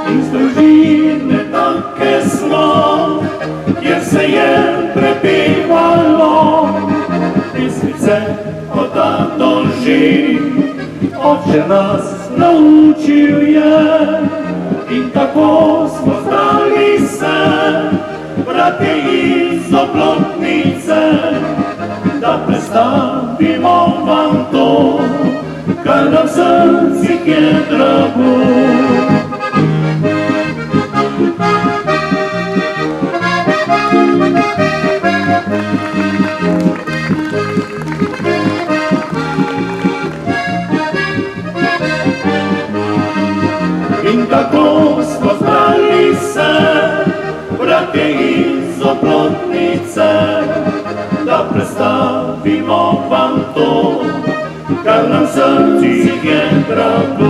Izdružine tanke smo, jer se je prepivalo, pismice odavno živ, Oče nas naučio je, i tako smo znali se, brate iz Oplotnice, da predstavimo vam to, kad nam srci je drago. I tako smo znali se, brate iz Oplotnice, da predstavimo vam to, kad nam srci je drago.